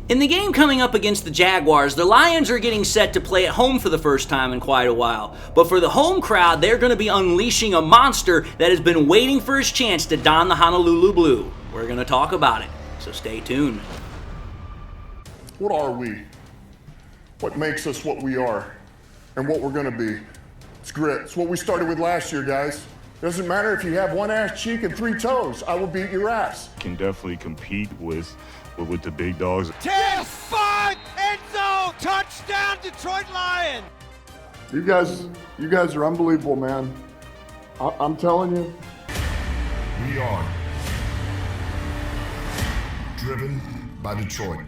In the game coming up against the Jaguars, the Lions are getting set to play at home for the first time in quite a while. But for the home crowd, they're going to be unleashing a monster that has been waiting for his chance to don the Honolulu blue. We're going to talk about it, so stay tuned. What are we? What makes us what we are and what we're going to be? It's grit. It's what we started with last year, guys. Doesn't matter if you have one ass cheek and 3 toes. I will beat your ass. Can definitely compete with the big dogs. 10-5 end zone touchdown Detroit Lions. You guys are unbelievable, man. I'm telling you. We are driven by Detroit.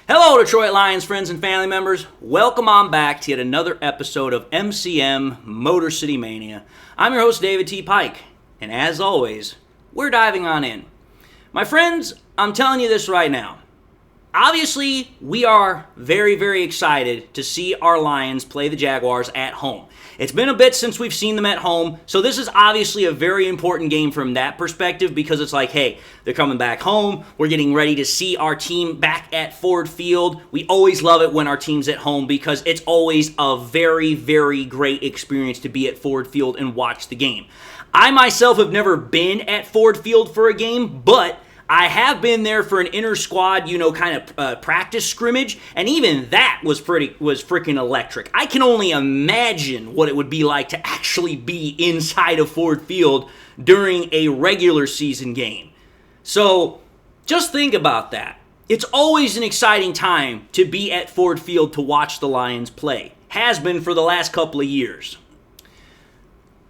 Hello, Detroit Lions friends and family members. Welcome on back to yet another episode of MCM Motor City Mania. I'm your host, David T. Pike, and as always, we're diving on in. My friends, I'm telling you this right now. Obviously, we are very, very excited to see our Lions play the Jaguars at home. It's been a bit since we've seen them at home, so this is obviously a very important game from that perspective because it's like, hey, they're coming back home. We're getting ready to see our team back at Ford Field. We always love it when our team's at home because it's always a very, very great experience to be at Ford Field and watch the game. I myself have never been at Ford Field for a game, but I have been there for an inter-squad, practice scrimmage, and even that was freaking electric. I can only imagine what it would be like to actually be inside of Ford Field during a regular season game. So, just think about that. It's always an exciting time to be at Ford Field to watch the Lions play. Has been for the last couple of years.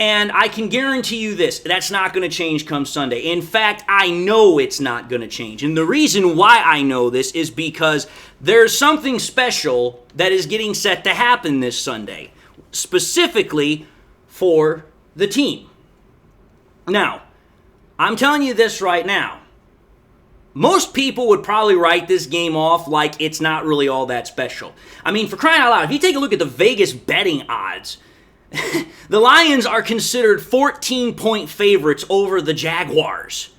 And I can guarantee you this, that's not going to change come Sunday. In fact, I know it's not going to change. And the reason why I know this is because there's something special that is getting set to happen this Sunday, specifically for the team. Now, I'm telling you this right now. Most people would probably write this game off like it's not really all that special. I mean, for crying out loud, if you take a look at the Vegas betting odds, the Lions are considered 14-point favorites over the Jaguars.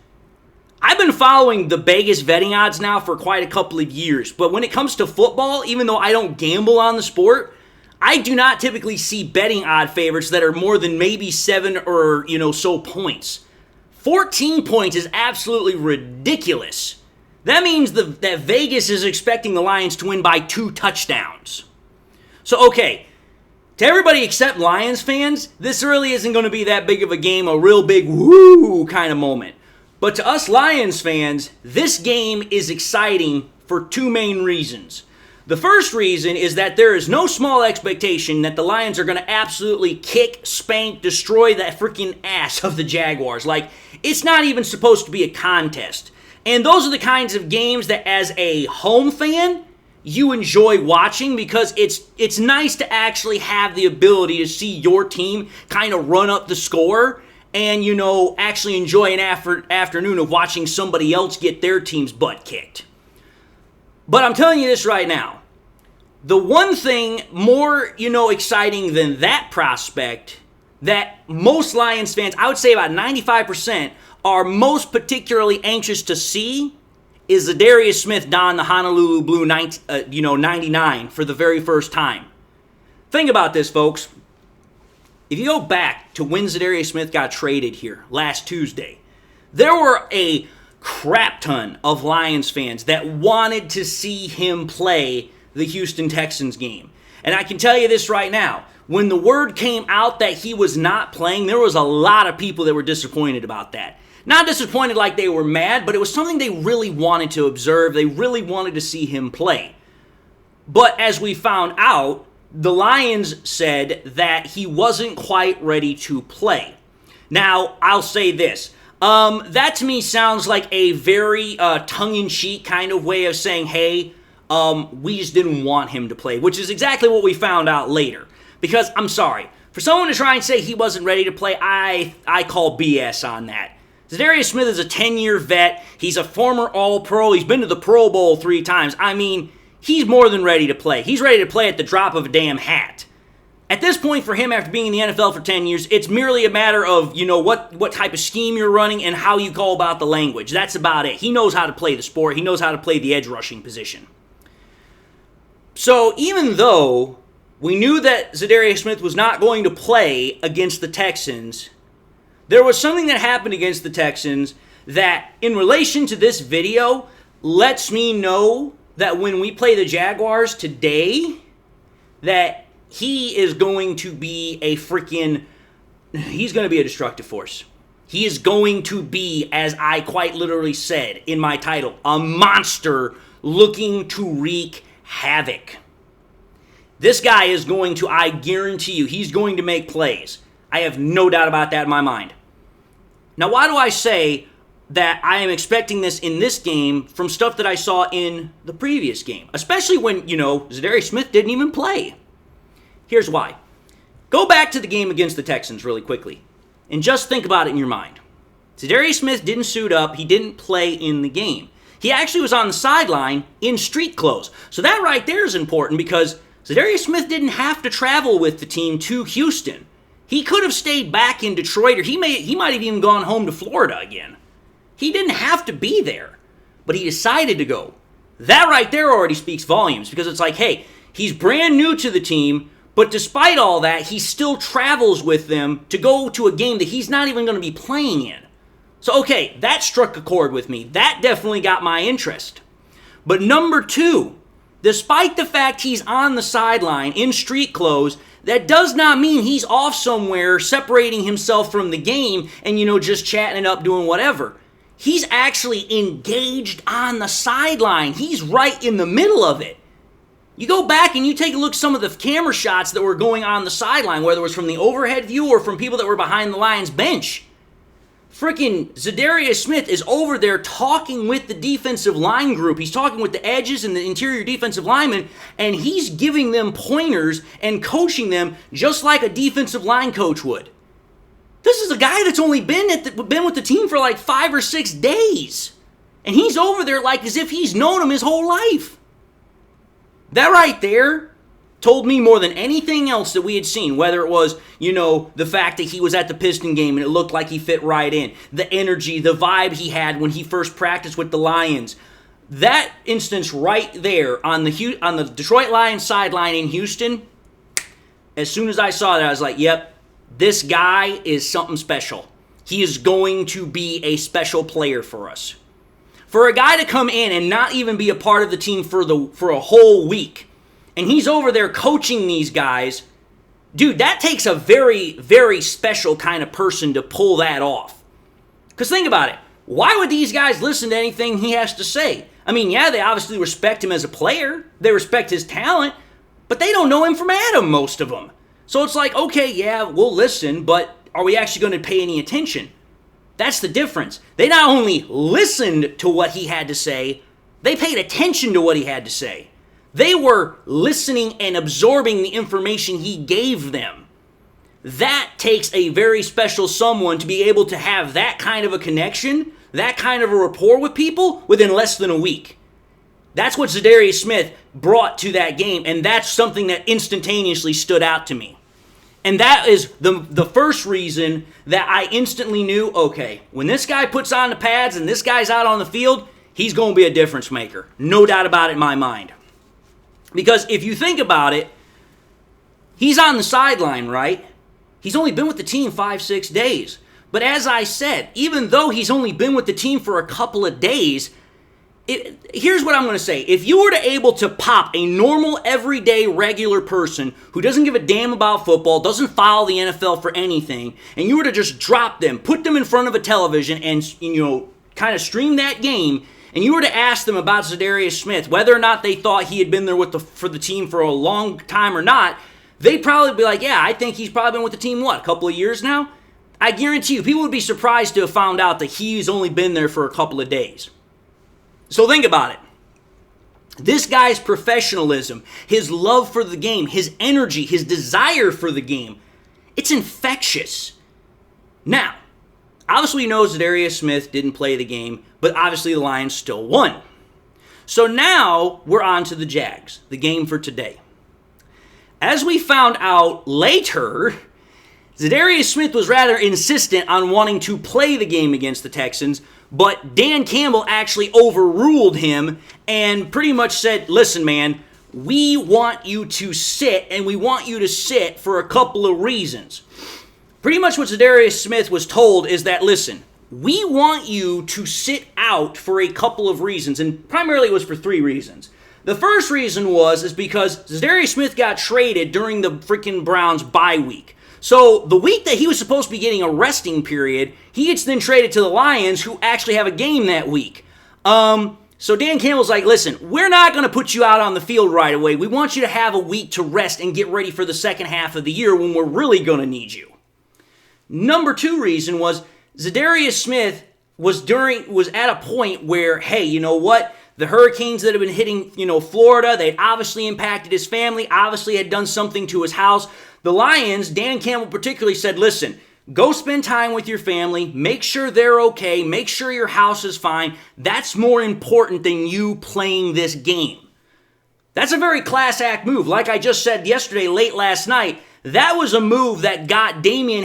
I've been following the Vegas betting odds now for quite a couple of years, but when it comes to football, even though I don't gamble on the sport, I do not typically see betting odd favorites that are more than maybe 7 or so points. 14 points is absolutely ridiculous. That means that Vegas is expecting the Lions to win by 2 touchdowns. So, okay, to everybody except Lions fans, this really isn't going to be that big of a game, a real big woo kind of moment. But to us Lions fans, this game is exciting for 2 main reasons. The first reason is that there is no small expectation that the Lions are going to absolutely kick, spank, destroy that freaking ass of the Jaguars. Like, it's not even supposed to be a contest. And those are the kinds of games that as a home fan, you enjoy watching because it's nice to actually have the ability to see your team kind of run up the score and, actually enjoy an afternoon of watching somebody else get their team's butt kicked. But I'm telling you this right now. The one thing more, exciting than that prospect that most Lions fans, I would say about 95%, are most particularly anxious to see is Za'Darius Smith don the Honolulu Blue 99 for the very first time. Think about this, folks. If you go back to when Za'Darius Smith got traded here last Tuesday, there were a crap ton of Lions fans that wanted to see him play the Houston Texans game. And I can tell you this right now. When the word came out that he was not playing, there was a lot of people that were disappointed about that. Not disappointed like they were mad, but it was something they really wanted to observe. They really wanted to see him play. But as we found out, the Lions said that he wasn't quite ready to play. Now, I'll say this. That to me sounds like a very tongue-in-cheek kind of way of saying, hey, we just didn't want him to play, which is exactly what we found out later. Because, I'm sorry, for someone to try and say he wasn't ready to play, I call BS on that. Za'Darius Smith is a 10-year vet. He's a former All-Pro. He's been to the Pro Bowl 3 times. I mean, he's more than ready to play. He's ready to play at the drop of a damn hat. At this point for him, after being in the NFL for 10 years, it's merely a matter of, what type of scheme you're running and how you go about the language. That's about it. He knows how to play the sport. He knows how to play the edge rushing position. So even though we knew that Za'Darius Smith was not going to play against the Texans, there was something that happened against the Texans that, in relation to this video, lets me know that when we play the Jaguars today, that he is going to be he's going to be a destructive force. He is going to be, as I quite literally said in my title, a monster looking to wreak havoc. This guy is going to, I guarantee you, he's going to make plays. I have no doubt about that in my mind. Now, why do I say that I am expecting this in this game from stuff that I saw in the previous game? Especially when, Za'Darius Smith didn't even play. Here's why. Go back to the game against the Texans really quickly and just think about it in your mind. Za'Darius Smith didn't suit up. He didn't play in the game. He actually was on the sideline in street clothes. So that right there is important because Za'Darius Smith didn't have to travel with the team to Houston. He could have stayed back in Detroit, or he might have even gone home to Florida again. He didn't have to be there, but he decided to go. That right there already speaks volumes because it's like, hey, he's brand new to the team, but despite all that, he still travels with them to go to a game that he's not even going to be playing in. So, okay, that struck a chord with me. That definitely got my interest. But number two, despite the fact he's on the sideline in street clothes, that does not mean he's off somewhere separating himself from the game and, just chatting it up, doing whatever. He's actually engaged on the sideline. He's right in the middle of it. You go back and you take a look at some of the camera shots that were going on the sideline, whether it was from the overhead view or from people that were behind the Lions bench. Freaking Za'Darius Smith is over there talking with the defensive line group. He's talking with the edges and the interior defensive linemen, and he's giving them pointers and coaching them just like a defensive line coach would. This is a guy that's only been with the team for like 5 or 6 days, and he's over there like as if he's known him his whole life. That right there told me more than anything else that we had seen, whether it was, the fact that he was at the Piston game and it looked like he fit right in, the energy, the vibe he had when he first practiced with the Lions. That instance right there on the Detroit Lions sideline in Houston, as soon as I saw that, I was like, yep, this guy is something special. He is going to be a special player for us. For a guy to come in and not even be a part of the team for a whole week, and he's over there coaching these guys, dude, that takes a very, very special kind of person to pull that off. Because think about it. Why would these guys listen to anything he has to say? I mean, yeah, they obviously respect him as a player. They respect his talent. But they don't know him from Adam, most of them. So it's like, okay, yeah, we'll listen, but are we actually going to pay any attention? That's the difference. They not only listened to what he had to say, they paid attention to what he had to say. They were listening and absorbing the information he gave them. That takes a very special someone to be able to have that kind of a connection, that kind of a rapport with people within less than a week. That's what Za'Darius Smith brought to that game, and that's something that instantaneously stood out to me. And that is the first reason that I instantly knew, okay, when this guy puts on the pads and this guy's out on the field, he's going to be a difference maker. No doubt about it in my mind. Because if you think about it, he's on the sideline, right? He's only been with the team 5-6 days. But as I said, even though he's only been with the team for a couple of days, here's what I'm going to say. If you were to able to pop a normal, everyday, regular person who doesn't give a damn about football, doesn't follow the NFL for anything, and you were to just drop them, put them in front of a television and, kind of stream that game, and you were to ask them about Za'Darius Smith, whether or not they thought he had been there for the team for a long time or not, they'd probably be like, yeah, I think he's probably been with the team, a couple of years now? I guarantee you, people would be surprised to have found out that he's only been there for a couple of days. So think about it. This guy's professionalism, his love for the game, his energy, his desire for the game, it's infectious. Now, obviously you know Za'Darius Smith didn't play the game, but obviously the Lions still won. So now we're on to the Jags, the game for today. As we found out later, Za'Darius Smith was rather insistent on wanting to play the game against the Texans, but Dan Campbell actually overruled him and pretty much said, listen, man, we want you to sit, and we want you to sit for a couple of reasons. Pretty much what Za'Darius Smith was told is that, listen, we want you to sit out for a couple of reasons, and primarily it was for 3 reasons. The first reason is because Za'Darius Smith got traded during the freaking Browns bye week. So the week that he was supposed to be getting a resting period, he gets then traded to the Lions, who actually have a game that week. So Dan Campbell's like, listen, we're not going to put you out on the field right away. We want you to have a week to rest and get ready for the second half of the year when we're really going to need you. Number 2 reason was Za'Darius Smith was at a point where, hey, you know what? The hurricanes that have been hitting, Florida, they obviously impacted his family, obviously had done something to his house. The Lions, Dan Campbell particularly said, listen, go spend time with your family, make sure they're okay, make sure your house is fine. That's more important than you playing this game. That's a very class act move. Like I just said yesterday, late last night, that was a move that got Damian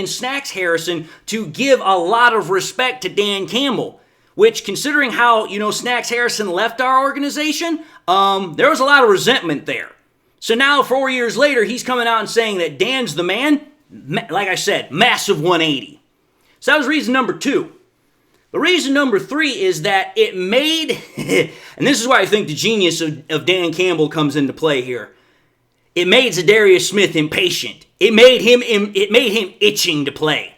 Snacks Harrison, to give a lot of respect to Dan Campbell. Which, considering how, Snacks Harrison left our organization, there was a lot of resentment there. So now, 4 years later, he's coming out and saying that Dan's the man. Like I said, massive 180. So that was reason number 2. The reason number 3 is that it made, and this is why I think the genius of Dan Campbell comes into play here. It made Za'Darius Smith impatient. It made him itching to play.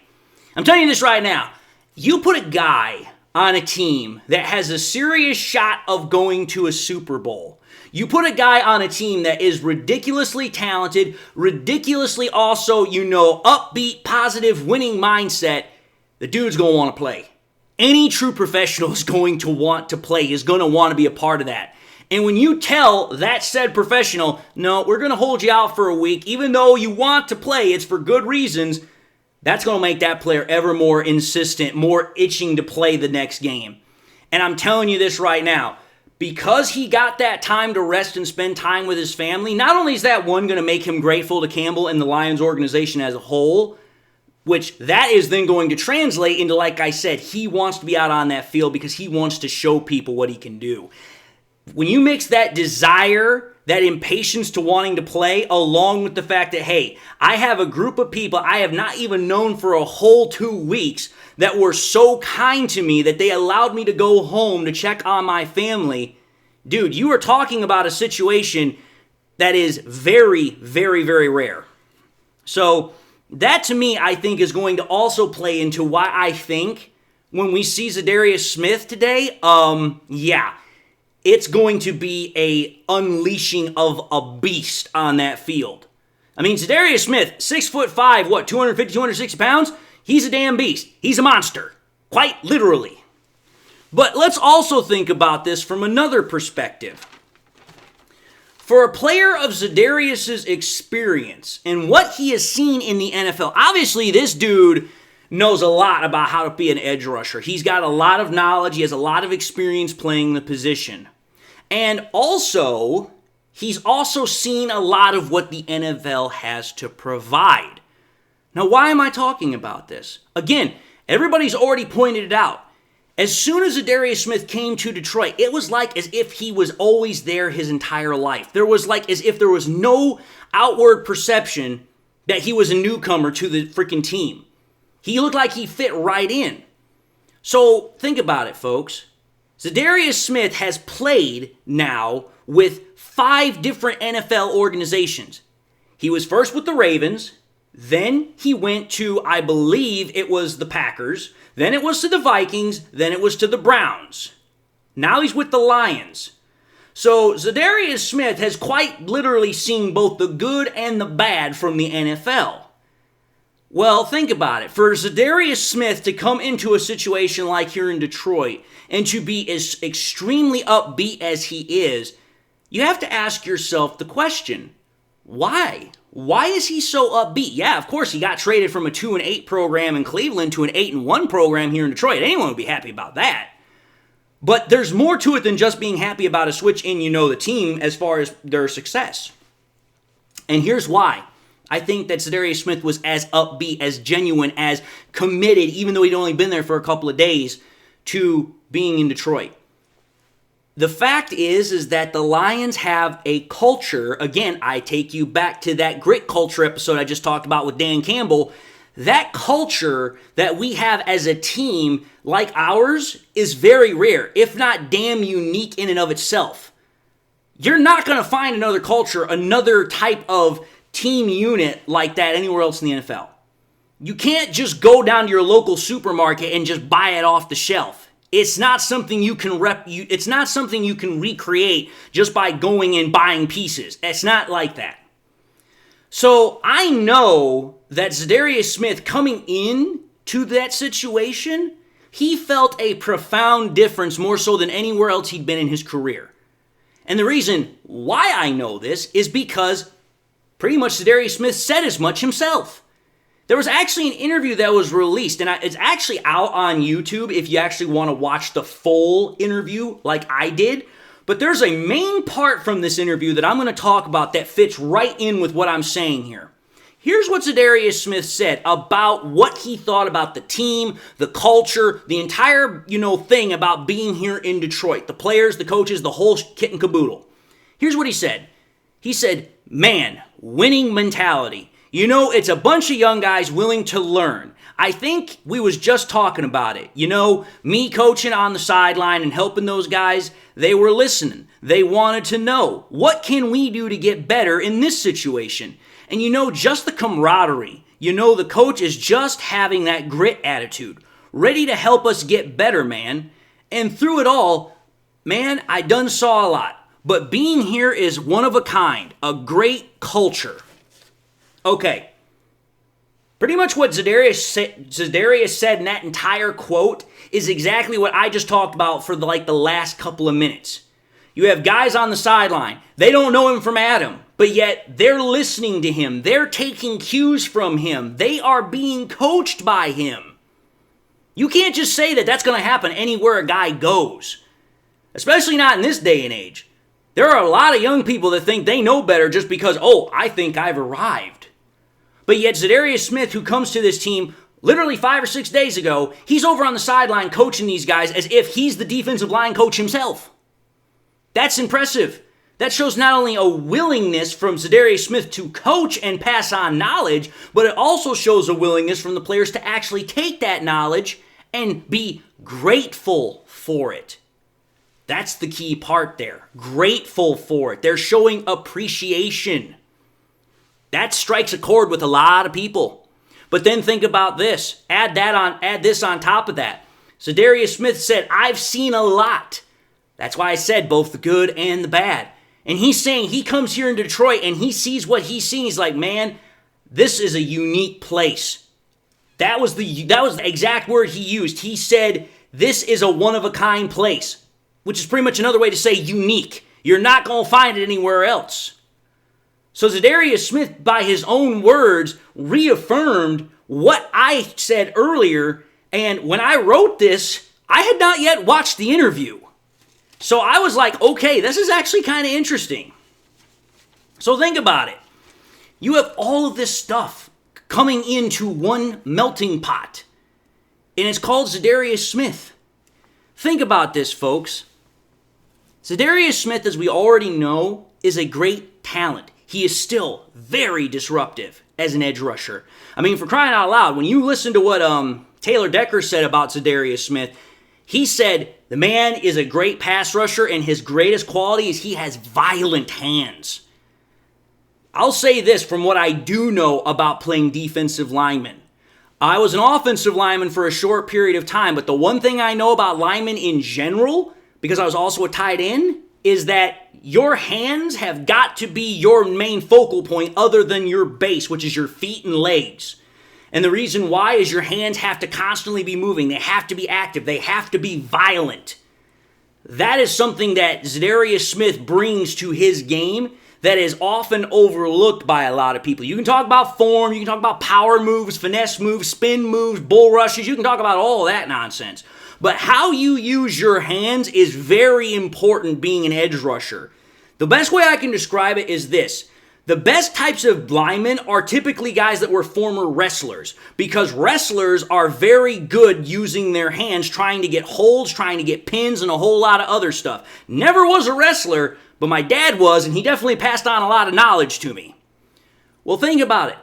I'm telling you this right now. You put a guy on a team that has a serious shot of going to a Super Bowl. You put a guy on a team that is ridiculously talented, ridiculously also, upbeat, positive, winning mindset. The dude's going to want to play. Any true professional is going to want to play, is going to want to be a part of that. And when you tell that said professional, no, we're going to hold you out for a week, even though you want to play, it's for good reasons, that's going to make that player ever more insistent, more itching to play the next game. And I'm telling you this right now, because he got that time to rest and spend time with his family, not only is that one going to make him grateful to Campbell and the Lions organization as a whole, which that is then going to translate into, like I said, he wants to be out on that field because he wants to show people what he can do. When you mix that desire, that impatience to wanting to play, along with the fact that, hey, I have a group of people I have not even known for a whole 2 weeks that were so kind to me that they allowed me to go home to check on my family. Dude, you are talking about a situation that is very, very, very rare. So that to me, I think, is going to also play into why I think when we see Za'Darius Smith today, it's going to be a unleashing of a beast on that field. I mean, Za'Darius Smith, 6'5", 250, 260 pounds? He's a damn beast. He's a monster. Quite literally. But let's also think about this from another perspective. For a player of Za'Darius's experience and what he has seen in the NFL, obviously this dude knows a lot about how to be an edge rusher. He's got a lot of knowledge. He has a lot of experience playing the position. And also, he's also seen a lot of what the NFL has to provide. Now, why am I talking about this? Again, everybody's already pointed it out. As soon as Za'Darius Smith came to Detroit, it was like as if he was always there his entire life. There was like as if there was no outward perception that he was a newcomer to the freaking team. He looked like he fit right in. So, think about it, folks. Za'Darius Smith has played now with 5 different NFL organizations. He was first with the Ravens, then he went to, I believe it was the Packers, then it was to the Vikings, then it was to the Browns. Now he's with the Lions. So Za'Darius Smith has quite literally seen both the good and the bad from the NFL. Well, think about it. For Za'Darius Smith to come into a situation like here in Detroit and to be as extremely upbeat as he is, you have to ask yourself the question, why? Why is he so upbeat? Yeah, of course, he got traded from a 2-8 program in Cleveland to an 8-1 program here in Detroit. Anyone would be happy about that. But there's more to it than just being happy about a switch in, the team as far as their success. And here's why. I think that Za'Darius Smith was as upbeat, as genuine, as committed, even though he'd only been there for a couple of days, to being in Detroit. The fact is that the Lions have a culture. Again, I take you back to that grit culture episode I just talked about with Dan Campbell. That culture that we have as a team like ours is very rare, if not damn unique in and of itself. You're not going to find another culture, another type of team unit like that anywhere else in the NFL. You can't just go down to your local supermarket and just buy it off the shelf. It's not something you can it's not something you can recreate just by going and buying pieces. It's not like that. So I know that Za'Darius Smith coming in to that situation, he felt a profound difference more so than anywhere else he'd been in his career. And the reason why I know this is because pretty much Za'Darius Smith said as much himself. There was actually an interview that was released, and it's actually out on YouTube if you actually want to watch the full interview like I did. But there's a main part from this interview that I'm going to talk about that fits right in with what I'm saying here. Here's what Za'Darius Smith said about what he thought about the team, the culture, the entire, thing about being here in Detroit. The players, the coaches, the whole kit and caboodle. Here's what he said. He said, man, winning mentality. It's a bunch of young guys willing to learn. I think we was just talking about it. Me coaching on the sideline and helping those guys, they were listening. They wanted to know, what can we do to get better in this situation? And just the camaraderie. The coach is just having that grit attitude, ready to help us get better, man. And through it all, man, I done saw a lot. But being here is one of a kind, a great culture. Okay. Pretty much what Za'Darius said in that entire quote is exactly what I just talked about for the last couple of minutes. You have guys on the sideline. They don't know him from Adam, but yet they're listening to him. They're taking cues from him. They are being coached by him. You can't just say that that's going to happen anywhere a guy goes, especially not in this day and age. There are a lot of young people that think they know better just because, I think I've arrived. But yet Za'Darius Smith, who comes to this team literally 5 or 6 days ago, he's over on the sideline coaching these guys as if he's the defensive line coach himself. That's impressive. That shows not only a willingness from Za'Darius Smith to coach and pass on knowledge, but it also shows a willingness from the players to actually take that knowledge and be grateful for it. That's the key part there. Grateful for it. They're showing appreciation. That strikes a chord with a lot of people. But then think about this. Add this on top of that. Za'Darius Smith said, I've seen a lot. That's why I said both the good and the bad. And he's saying he comes here in Detroit and he sees what he's seeing. He's like, man, this is a unique place. That was the exact word he used. He said, this is a one-of-a-kind place, which is pretty much another way to say unique. You're not going to find it anywhere else. So Za'Darius Smith, by his own words, reaffirmed what I said earlier. And when I wrote this, I had not yet watched the interview. So I was like, okay, this is actually kind of interesting. So think about it. You have all of this stuff coming into one melting pot. And it's called Za'Darius Smith. Think about this, folks. Za'Darius Smith, as we already know, is a great talent. He is still very disruptive as an edge rusher. I mean, for crying out loud, when you listen to what Taylor Decker said about Za'Darius Smith, he said the man is a great pass rusher and his greatest quality is he has violent hands. I'll say this from what I do know about playing defensive linemen. I was an offensive lineman for a short period of time, but the one thing I know about linemen in general, because I was also a tight end, is that your hands have got to be your main focal point other than your base, which is your feet and legs. And the reason why is your hands have to constantly be moving. They have to be active. They have to be violent. That is something that Za'Darius Smith brings to his game that is often overlooked by a lot of people. You can talk about form. You can talk about power moves, finesse moves, spin moves, bull rushes. You can talk about all that nonsense. But how you use your hands is very important being an edge rusher. The best way I can describe it is this. The best types of linemen are typically guys that were former wrestlers, because wrestlers are very good using their hands, trying to get holds, trying to get pins, and a whole lot of other stuff. Never was a wrestler, but my dad was, and he definitely passed on a lot of knowledge to me. Well, think about it.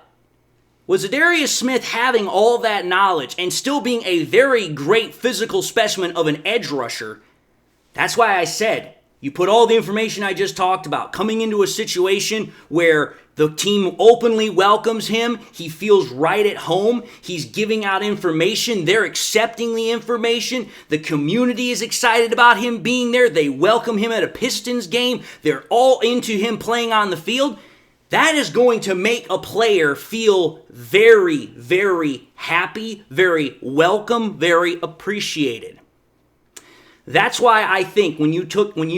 Was Za'Darius Smith having all that knowledge and still being a very great physical specimen of an edge rusher? That's why I said, you put all the information I just talked about, coming into a situation where the team openly welcomes him, he feels right at home, he's giving out information, they're accepting the information, the community is excited about him being there, they welcome him at a Pistons game, they're all into him playing on the field. That is going to make a player feel very, very happy, very welcome, very appreciated. That's why I think when you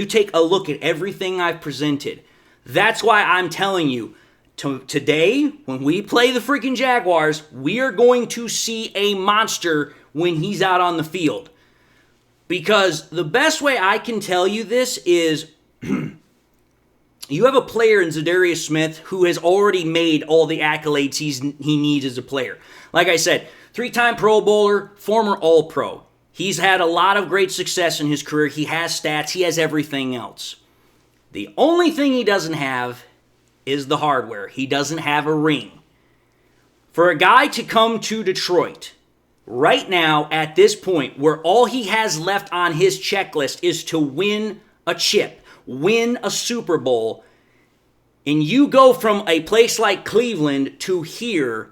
take a look at everything I've presented, that's why I'm telling you, today, when we play the freaking Jaguars, we are going to see a monster when he's out on the field. Because the best way I can tell you this is, you have a player in Za'Darius Smith who has already made all the accolades he needs as a player. Like I said, 3-time Pro Bowler, former All-Pro. He's had a lot of great success in his career. He has stats. He has everything else. The only thing he doesn't have is the hardware. He doesn't have a ring. For a guy to come to Detroit right now at this point where all he has left on his checklist is to win a chip, win a Super Bowl, and you go from a place like Cleveland to here,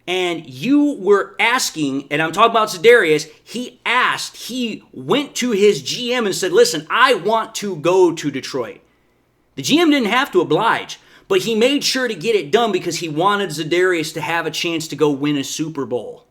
and you were asking, and I'm talking about Za'Darius, he went to his GM and said, listen, I want to go to Detroit. The GM didn't have to oblige, but he made sure to get it done because he wanted Za'Darius to have a chance to go win a Super Bowl.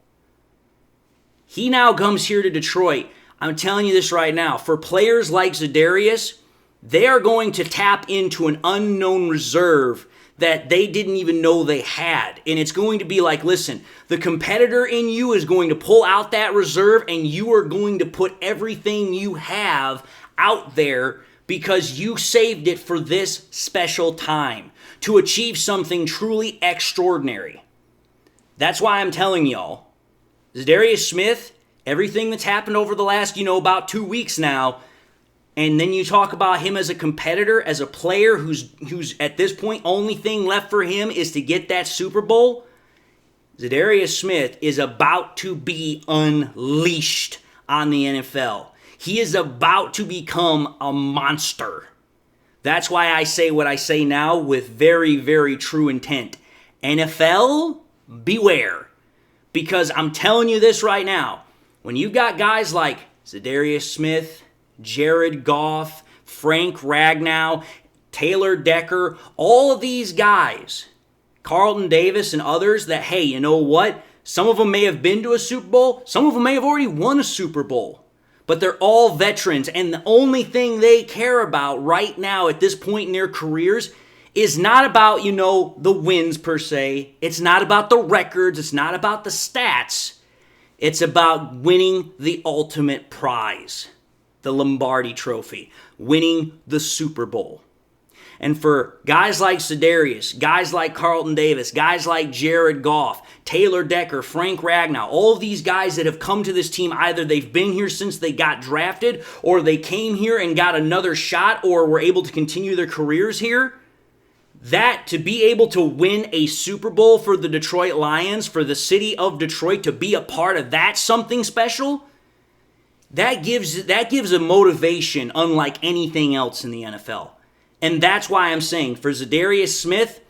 He now comes here to Detroit. I'm telling you this right now, for players like Za'Darius, they are going to tap into an unknown reserve that they didn't even know they had. And it's going to be like, listen, the competitor in you is going to pull out that reserve and you are going to put everything you have out there because you saved it for this special time to achieve something truly extraordinary. That's why I'm telling y'all, Za'Darius Smith, everything that's happened over the last, about 2 weeks now, and then you talk about him as a competitor, as a player who's at this point, only thing left for him is to get that Super Bowl. Za'Darius Smith is about to be unleashed on the NFL. He is about to become a monster. That's why I say what I say now with very, very true intent. NFL, beware. Because I'm telling you this right now, when you've got guys like Za'Darius Smith, Jared Goff, Frank Ragnow, Taylor Decker, all of these guys, Carlton Davis and others that, hey, you know what? Some of them may have been to a Super Bowl. Some of them may have already won a Super Bowl. But they're all veterans, and the only thing they care about right now at this point in their careers is not about, the wins per se. It's not about the records. It's not about the stats. It's about winning the ultimate prize. The Lombardi Trophy, winning the Super Bowl. And for guys like Za'Darius, guys like Carlton Davis, guys like Jared Goff, Taylor Decker, Frank Ragnow, all of these guys that have come to this team, either they've been here since they got drafted, or they came here and got another shot, or were able to continue their careers here, that to be able to win a Super Bowl for the Detroit Lions, for the city of Detroit, to be a part of that something special, that gives a motivation unlike anything else in the NFL. And that's why I'm saying, for Za'Darius Smith,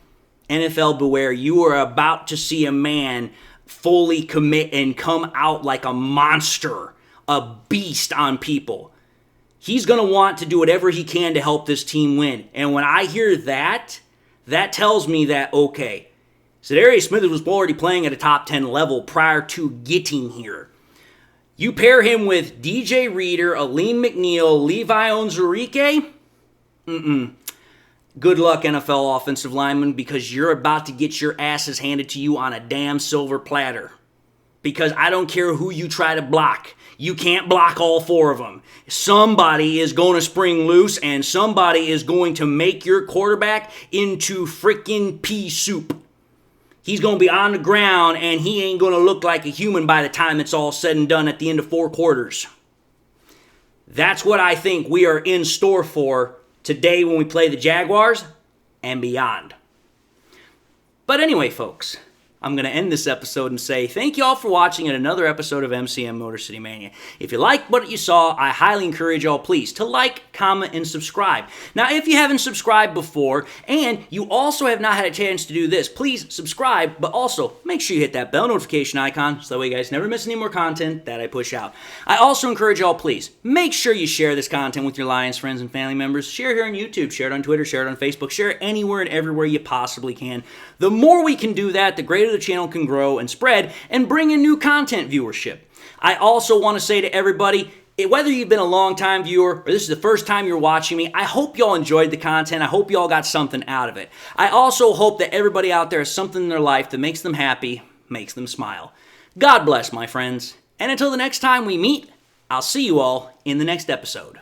NFL beware, you are about to see a man fully commit and come out like a monster, a beast on people. He's going to want to do whatever he can to help this team win. And when I hear that, that tells me that, okay, Za'Darius Smith was already playing at a top 10 level prior to getting here. You pair him with DJ Reader, Aleem McNeil, Levi Onwuzurike, good luck, NFL offensive lineman, because you're about to get your asses handed to you on a damn silver platter. because I don't care who you try to block. You can't block all 4 of them. Somebody is going to spring loose, and somebody is going to make your quarterback into freaking pea soup. He's going to be on the ground, and he ain't going to look like a human by the time it's all said and done at the end of 4 quarters. That's what I think we are in store for today when we play the Jaguars and beyond. But anyway, folks, I'm going to end this episode and say thank you all for watching another episode of MCM Motor City Mania. If you liked what you saw, I highly encourage y'all, please, to like, comment, and subscribe. Now, if you haven't subscribed before, and you also have not had a chance to do this, please subscribe, but also make sure you hit that bell notification icon so that way you guys never miss any more content that I push out. I also encourage y'all, please, make sure you share this content with your Lions friends and family members. Share it here on YouTube, share it on Twitter, share it on Facebook, share it anywhere and everywhere you possibly can. The more we can do that, the greater the channel can grow and spread and bring in new content viewership. I also want to say to everybody, whether you've been a long-time viewer or this is the first time you're watching me, I hope y'all enjoyed the content. I hope y'all got something out of it. I also hope that everybody out there has something in their life that makes them happy, makes them smile. God bless, my friends. And until the next time we meet, I'll see you all in the next episode.